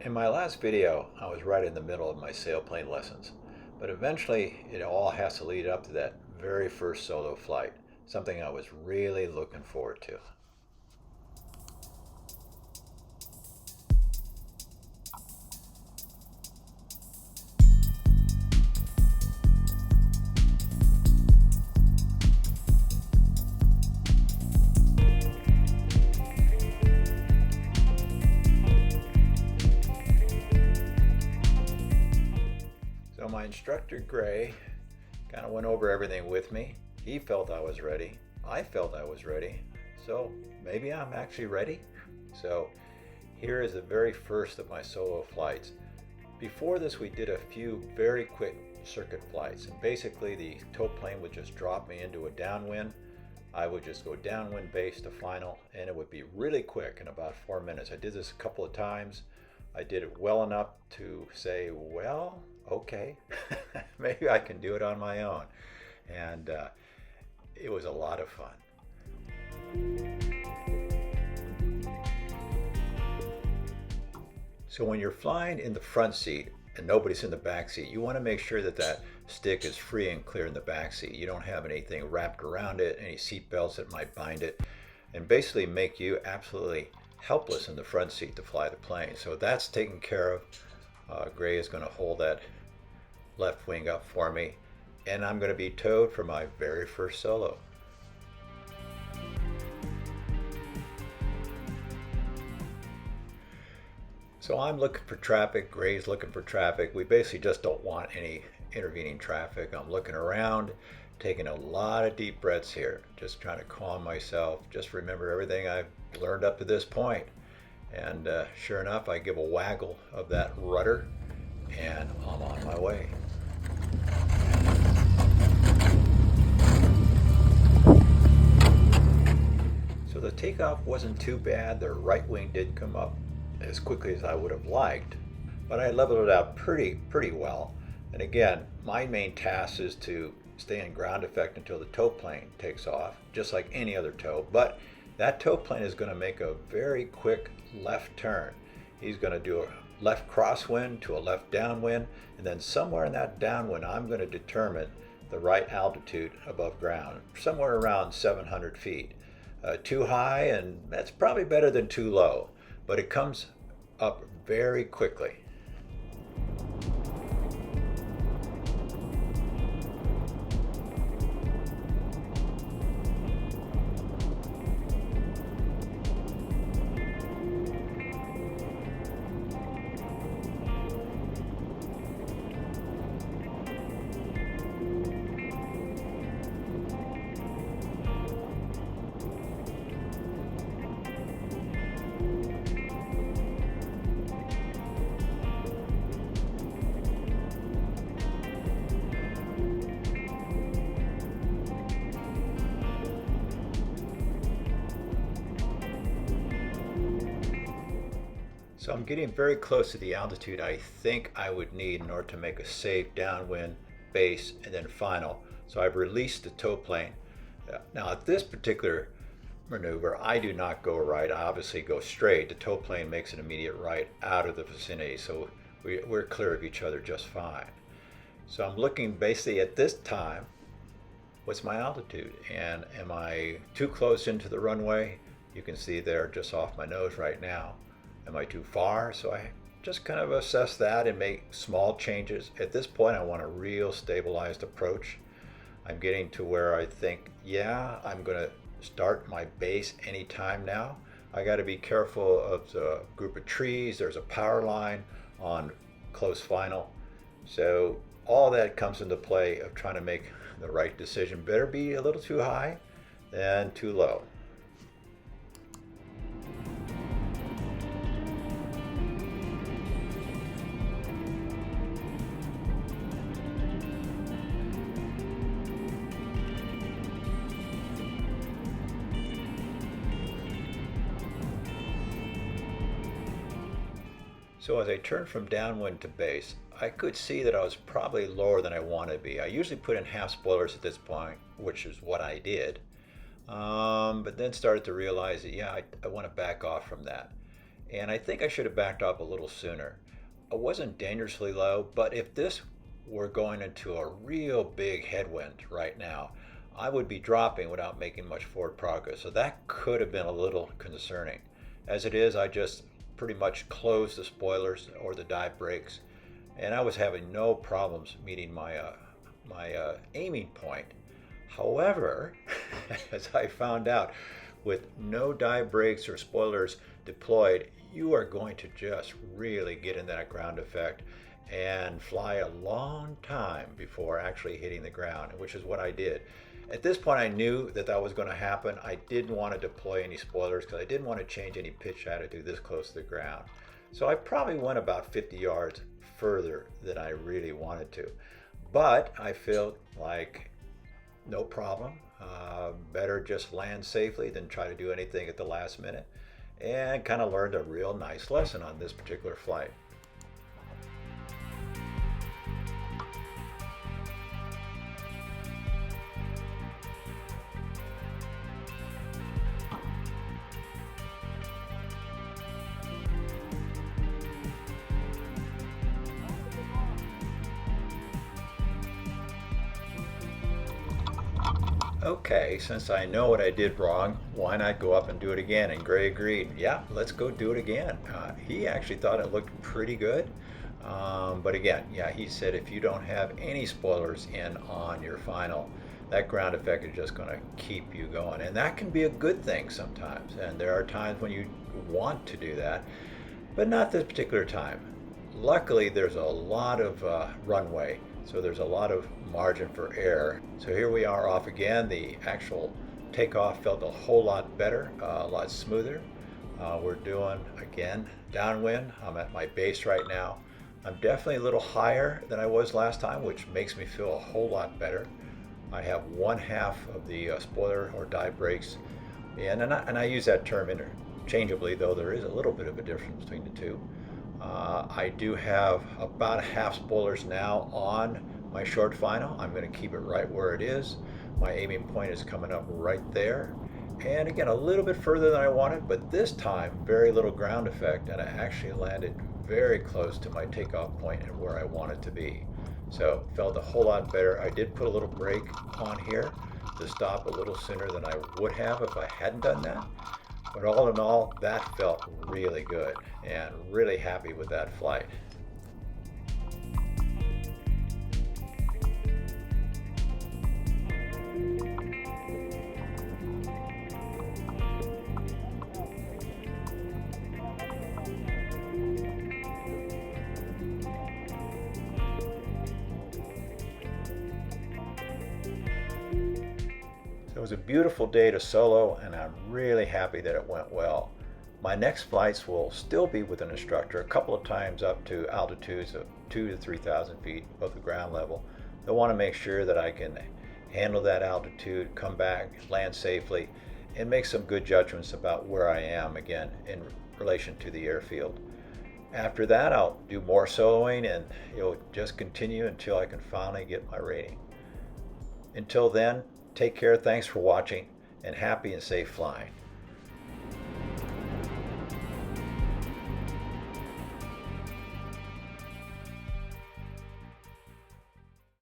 In my last video, I was right in the middle of my sailplane lessons, but eventually it all has to lead up to that very first solo flight, something I was really looking forward to. So my instructor, Gray, kind of went over everything with me. He felt I was ready. I felt I was ready. So maybe I'm actually ready. So here is the very first of my solo flights. Before this, we did a few very quick circuit flights, and basically the tow plane would just drop me into a downwind. I would just go downwind base to final, and it would be really quick in about 4 minutes. I did this a couple of times. I did it well enough to say, well, okay, maybe I can do it on my own. And it was a lot of fun. So when you're flying in the front seat and nobody's in the back seat, you want to make sure that that stick is free and clear in the back seat. You don't have anything wrapped around it, any seat belts that might bind it, and basically make you absolutely helpless in the front seat to fly the plane. So that's taken care of. Gray is going to hold that left wing up for me, and I'm going to be towed for my very first solo. So I'm looking for traffic, Gray's looking for traffic. We basically just don't want any intervening traffic. I'm looking around, taking a lot of deep breaths here, just trying to calm myself, just remember everything I've learned up to this point. And sure enough, I give a waggle of that rudder, and I'm on my way. So the takeoff wasn't too bad. The right wing did come up as quickly as I would have liked, but I leveled it out pretty well. And again, my main task is to stay in ground effect until the tow plane takes off, just like any other tow. But that tow plane is going to make a very quick left turn. He's going to do a left crosswind to a left downwind, and then somewhere in that downwind, I'm going to determine the right altitude above ground, somewhere around 700 feet. Too high, and that's probably better than too low, but it comes up very quickly. So I'm getting very close to the altitude I think I would need in order to make a safe downwind, base, and then final. So I've released the tow plane. Now at this particular maneuver, I do not go right. I obviously go straight. The tow plane makes an immediate right out of the vicinity, so we're clear of each other just fine. So I'm looking basically at this time, what's my altitude? And am I too close into the runway? You can see there just off my nose right now. Am I too far? So I just kind of assess that and make small changes. At this point, I want a real stabilized approach. I'm getting to where I think, yeah, I'm going to start my base anytime now. I got to be careful of the group of trees. There's a power line on close final. So all that comes into play of trying to make the right decision. Better be a little too high than too low. So as I turned from downwind to base, I could see that I was probably lower than I wanted to be. I usually put in half spoilers at this point, which is what I did. But then started to realize that, yeah, I want to back off from that. and I think I should have backed off a little sooner. I wasn't dangerously low, but if this were going into a real big headwind right now, I would be dropping without making much forward progress. So that could have been a little concerning. As it is, I just pretty much closed the spoilers or the dive brakes, and I was having no problems meeting my aiming point. However, as I found out, with no dive brakes or spoilers deployed, you are going to just really get in that ground effect and fly a long time before actually hitting the ground, which is what I did. At this point, I knew that that was going to happen. I didn't want to deploy any spoilers because I didn't want to change any pitch attitude this close to the ground. So I probably went about 50 yards further than I really wanted to. But I felt like no problem. Better just land safely than try to do anything at the last minute. And kind of learned a real nice lesson on this particular flight. Okay, since I know what I did wrong, why not go up and do it again? And Gray agreed, yeah, let's go do it again. He actually thought it looked pretty good. But again, yeah, he said if you don't have any spoilers in on your final, that ground effect is just going to keep you going. And that can be a good thing sometimes. And there are times when you want to do that, but not this particular time. Luckily, there's a lot of runway, so there's a lot of margin for error. So here we are off again. The actual takeoff felt a whole lot better, a lot smoother. We're doing, again, downwind. I'm at my base right now. I'm definitely a little higher than I was last time, which makes me feel a whole lot better. I have one half of the spoiler or dive brakes, and I use that term interchangeably, though there is a little bit of a difference between the two. I do have about a half spoilers now on my short final. I'm going to keep it right where it is. My aiming point is coming up right there. And again, a little bit further than I wanted, but this time, very little ground effect, and I actually landed very close to my takeoff point and where I wanted to be. So felt a whole lot better. I did put a little brake on here to stop a little sooner than I would have if I hadn't done that. But all in all, that felt really good and really happy with that flight. So it was a beautiful day to solo, and I'm really happy that it went well. My next flights will still be with an instructor, a couple of times up to altitudes of 2,000 to 3,000 feet above the ground level. They'll want to make sure that I can handle that altitude, come back, land safely, and make some good judgments about where I am again in relation to the airfield. After that, I'll do more soloing, and it'll just continue until I can finally get my rating. Until then, take care, thanks for watching, and happy and safe flying.